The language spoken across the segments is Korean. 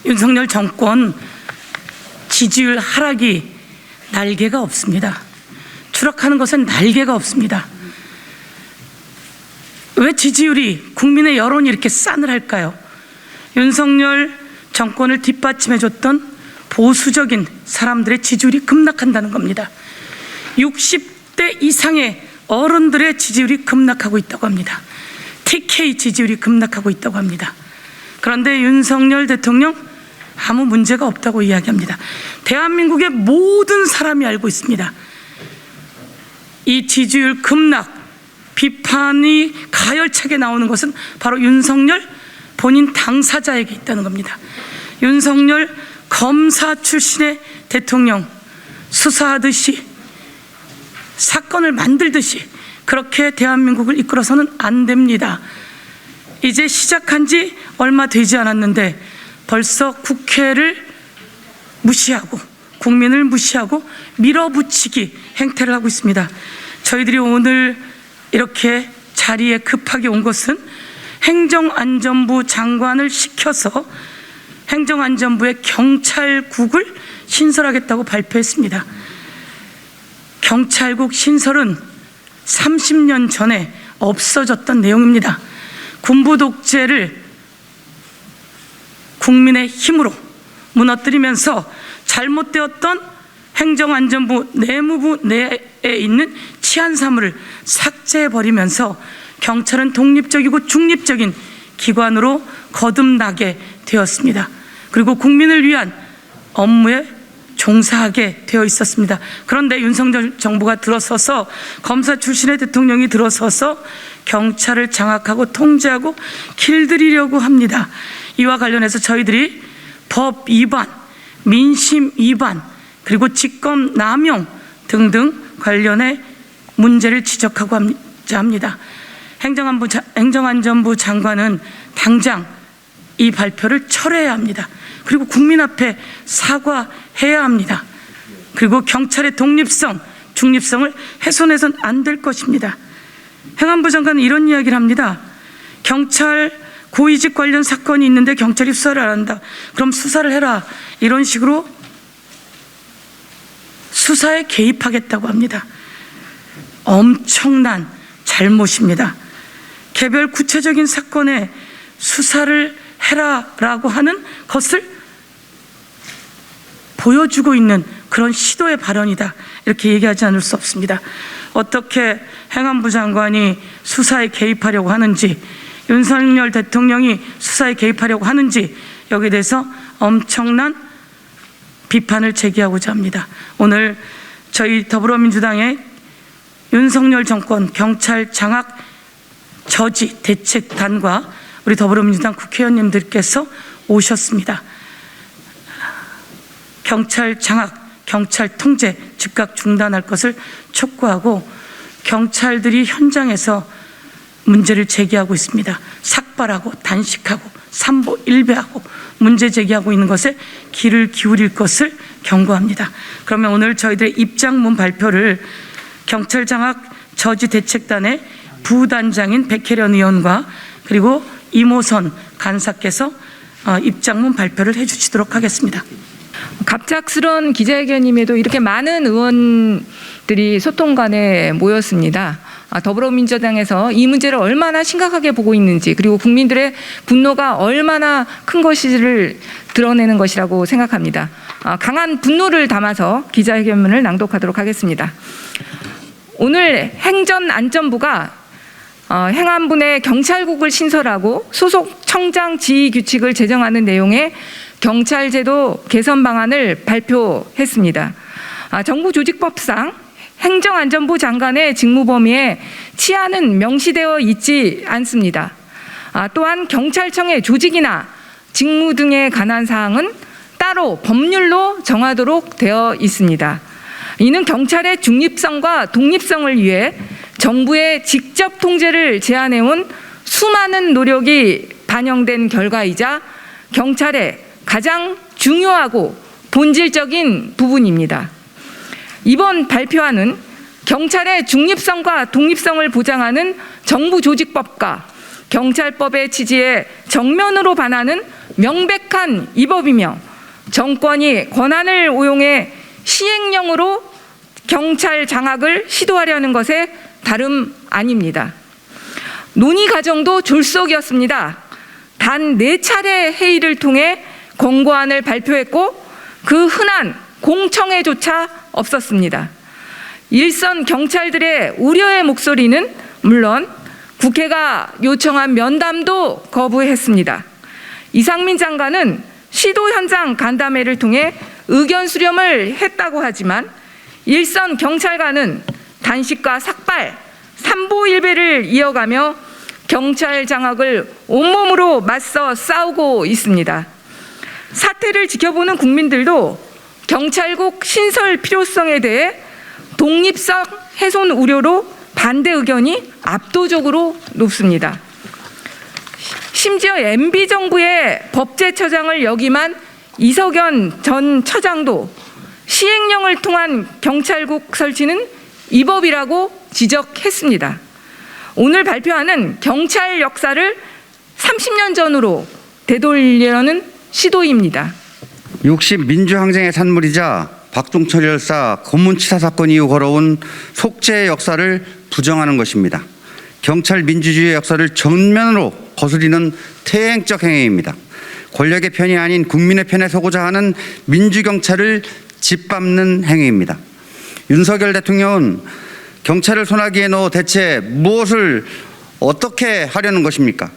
윤석열 정권 지지율 하락이 날개가 없습니다. 추락하는 것은 날개가 없습니다. 왜 지지율이, 국민의 여론이 이렇게 싸늘할까요? 윤석열 정권을 뒷받침해줬던 보수적인 사람들의 지지율이 급락한다는 겁니다. 60대 이상의 어른들의 지지율이 급락하고 있다고 합니다. TK 지지율이 급락하고 있다고 합니다. 그런데 윤석열 대통령 아무 문제가 없다고 이야기합니다. 대한민국의 모든 사람이 알고 있습니다. 이 지지율 급락, 비판이 가열차게 나오는 것은 바로 윤석열 본인 당사자에게 있다는 겁니다. 윤석열 검사 출신의 대통령, 수사하듯이 사건을 만들듯이 그렇게 대한민국을 이끌어서는 안 됩니다. 이제 시작한 지 얼마 되지 않았는데 벌써 국회를 무시하고 국민을 무시하고 밀어붙이기 행태를 하고 있습니다. 저희들이 오늘 이렇게 자리에 급하게 온 것은 행정안전부 장관을 시켜서 행정안전부의 경찰국을 신설하겠다고 발표했습니다. 경찰국 신설은 30년 전에 없어졌던 내용입니다. 군부 독재를 국민의 힘으로 무너뜨리면서 잘못되었던 행정안전부 내무부 내에 있는 치안사무를 삭제해버리면서 경찰은 독립적이고 중립적인 기관으로 거듭나게 되었습니다. 그리고 국민을 위한 업무에 종사하게 되어 있었습니다. 그런데 윤석열 정부가 들어서서, 검사 출신의 대통령이 들어서서 경찰을 장악하고 통제하고 길들이려고 합니다. 이와 관련해서 저희들이 법 위반, 민심 위반, 그리고 직권 남용 등등 관련해 문제를 지적하고 합니다. 행정안전부 장관은 당장 이 발표를 철회해야 합니다. 그리고 국민 앞에 사과해야 합니다. 그리고 경찰의 독립성, 중립성을 훼손해서는 안 될 것입니다. 행안부 장관은 이런 이야기를 합니다. 경찰 고위직 관련 사건이 있는데 경찰이 수사를 안 한다. 그럼 수사를 해라. 이런 식으로 수사에 개입하겠다고 합니다. 엄청난 잘못입니다. 개별 구체적인 사건에 수사를 해라라고 하는 것을 보여주고 있는 그런 시도의 발언이다, 이렇게 얘기하지 않을 수 없습니다. 어떻게 행안부 장관이 수사에 개입하려고 하는지, 윤석열 대통령이 수사에 개입하려고 하는지, 여기에 대해서 엄청난 비판을 제기하고자 합니다. 오늘 저희 더불어민주당의 윤석열 정권 경찰 장악 저지 대책단과 우리 더불어민주당 국회의원님들께서 오셨습니다. 경찰 장악, 경찰 통제 즉각 중단할 것을 촉구하고, 경찰들이 현장에서 문제를 제기하고 있습니다. 삭발하고 단식하고 삼보 일배하고 문제 제기하고 있는 것에 귀를 기울일 것을 경고합니다. 그러면 오늘 저희들의 입장문 발표를 경찰 장악 저지 대책단의 부단장인 백혜련 의원과 그리고 이모선 간사께서 입장문 발표를 해주시도록 하겠습니다. 갑작스런 기자회견임에도 이렇게 많은 의원들이 소통관에 모였습니다. 더불어민주당에서 이 문제를 얼마나 심각하게 보고 있는지, 그리고 국민들의 분노가 얼마나 큰 것인지를 드러내는 것이라고 생각합니다. 강한 분노를 담아서 기자회견문을 낭독하도록 하겠습니다. 오늘 행정안전부가 행안부 내 경찰국을 신설하고 소속 청장 지휘 규칙을 제정하는 내용의 경찰제도 개선 방안을 발표했습니다. 정부 조직법상 행정안전부 장관의 직무 범위에 치안은 명시되어 있지 않습니다. 또한 경찰청의 조직이나 직무 등에 관한 사항은 따로 법률로 정하도록 되어 있습니다. 이는 경찰의 중립성과 독립성을 위해 정부의 직접 통제를 제한해온 수많은 노력이 반영된 결과이자 경찰의 가장 중요하고 본질적인 부분입니다. 이번 발표안은 경찰의 중립성과 독립성을 보장하는 정부조직법과 경찰법의 취지에 정면으로 반하는 명백한 위법이며 정권이 권한을 오용해 시행령으로 경찰 장악을 시도하려는 것에 다름 아닙니다. 논의 과정도 졸속이었습니다. 단 4차례 회의를 통해 권고안을 발표했고 그 흔한 공청회조차 없었습니다. 일선 경찰들의 우려의 목소리는 물론 국회가 요청한 면담도 거부했습니다. 이상민 장관은 시도 현장 간담회를 통해 의견 수렴을 했다고 하지만 일선 경찰관은 단식과 삭발, 삼보일배를 이어가며 경찰 장악을 온몸으로 맞서 싸우고 있습니다. 사태를 지켜보는 국민들도 경찰국 신설 필요성에 대해 독립성 훼손 우려로 반대 의견이 압도적으로 높습니다. 심지어 MB정부의 법제처장을 역임한 이석연 전 처장도 시행령을 통한 경찰국 설치는 위법이라고 지적했습니다. 오늘 발표하는 경찰 역사를 30년 전으로 되돌리려는 시도입니다. 60 민주항쟁의 산물이자 박종철 열사 고문치사 사건 이후 걸어온 속죄의 역사를 부정하는 것입니다. 경찰 민주주의의 역사를 정면으로 거스리는 퇴행적 행위입니다. 권력의 편이 아닌 국민의 편에 서고자 하는 민주경찰을 짓밟는 행위입니다. 윤석열 대통령은 경찰을 손아귀에 넣어 대체 무엇을 어떻게 하려는 것입니까?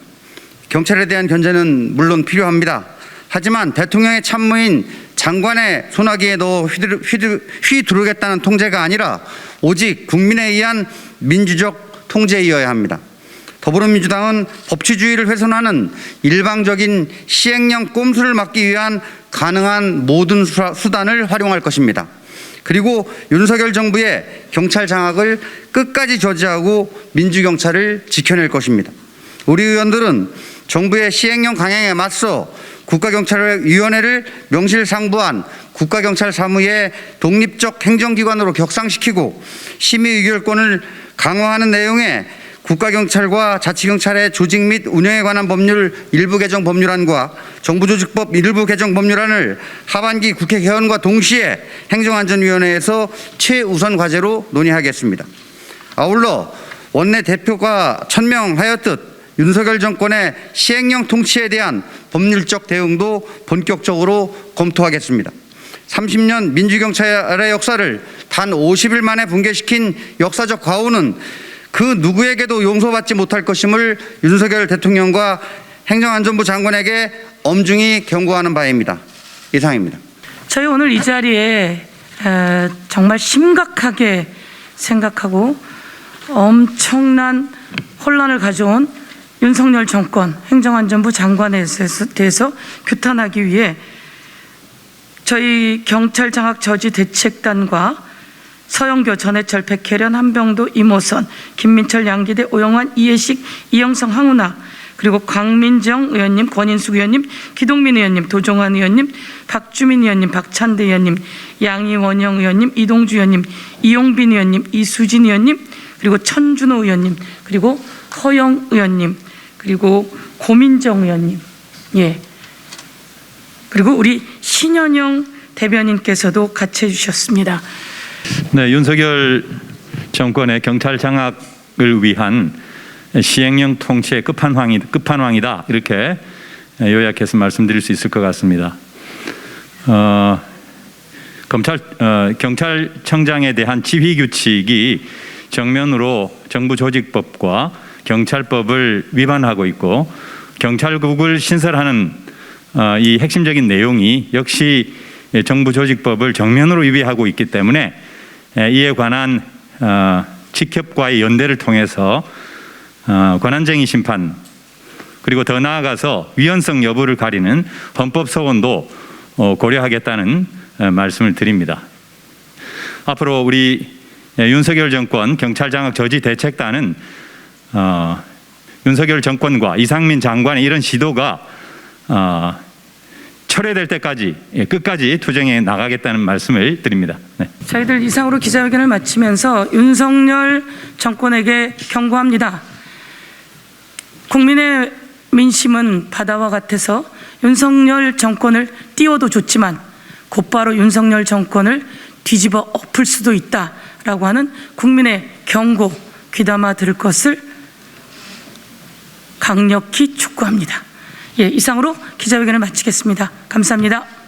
경찰에 대한 견제는 물론 필요합니다. 하지만 대통령의 참모인 장관의 손아귀에 넣어 휘두르겠다는 통제가 아니라 오직 국민에 의한 민주적 통제이어야 합니다. 더불어민주당은 법치주의를 훼손하는 일방적인 시행령 꼼수를 막기 위한 가능한 모든 수단을 활용할 것입니다. 그리고 윤석열 정부의 경찰 장악을 끝까지 저지하고 민주경찰을 지켜낼 것입니다. 우리 의원들은 정부의 시행령 강행에 맞서 국가경찰위원회를 명실상부한 국가경찰 사무의 독립적 행정기관으로 격상시키고 심의의결권을 강화하는 내용의 국가경찰과 자치경찰의 조직 및 운영에 관한 법률 일부 개정 법률안과 정부조직법 일부 개정 법률안을 하반기 국회 개원과 동시에 행정안전위원회에서 최우선 과제로 논의하겠습니다. 아울러 원내대표가 천명하였듯 윤석열 정권의 시행령 통치에 대한 법률적 대응도 본격적으로 검토하겠습니다. 30년 민주경찰의 역사를 단 50일 만에 붕괴시킨 역사적 과오는 그 누구에게도 용서받지 못할 것임을 윤석열 대통령과 행정안전부 장관에게 엄중히 경고하는 바입니다. 이상입니다. 저희 오늘 이 자리에 정말 심각하게 생각하고 엄청난 혼란을 가져온 윤석열 정권 행정안전부 장관에 대해서 규탄하기 위해 저희 경찰 장악 저지 대책단과 서영교, 전해철, 백혜련, 한병도, 이모선, 김민철, 양기대, 오영환, 이해식, 이영성, 황운하, 그리고 광민정 의원님, 권인숙 의원님, 기동민 의원님, 도종환 의원님, 박주민 의원님, 박찬대 의원님, 양이원영 의원님, 이동주 의원님, 이용빈 의원님, 이수진 의원님, 그리고 천준호 의원님, 그리고 허영 의원님, 그리고 고민정 의원님, 그리고 우리 신현영 대변인께서도 같이 해주셨습니다. 네, 윤석열 정권의 경찰 장악을 위한 시행령 통치의 끝판왕이다 이렇게 요약해서 말씀드릴 수 있을 것 같습니다. 경찰청장에 대한 지휘 규칙이 정면으로 정부조직법과 경찰법을 위반하고 있고 경찰국을 신설하는 이 핵심적인 내용이 역시 정부조직법을 정면으로 위배하고 있기 때문에 이에 관한 직협과의 연대를 통해서 권한쟁의 심판 그리고 더 나아가서 위헌성 여부를 가리는 헌법 소원도 고려하겠다는 말씀을 드립니다. 앞으로 우리 윤석열 정권 경찰 장악 저지 대책단은 윤석열 정권과 이상민 장관의 이런 시도가 철회될 때까지 끝까지 투쟁해 나가겠다는 말씀을 드립니다. 네. 저희들 이상으로 기자회견을 마치면서 윤석열 정권에게 경고합니다. 국민의 민심은 바다와 같아서 윤석열 정권을 띄워도 좋지만 곧바로 윤석열 정권을 뒤집어 엎을 수도 있다라고 하는 국민의 경고 귀담아 들을 것을 강력히 촉구합니다. 예, 이상으로 기자회견을 마치겠습니다. 감사합니다.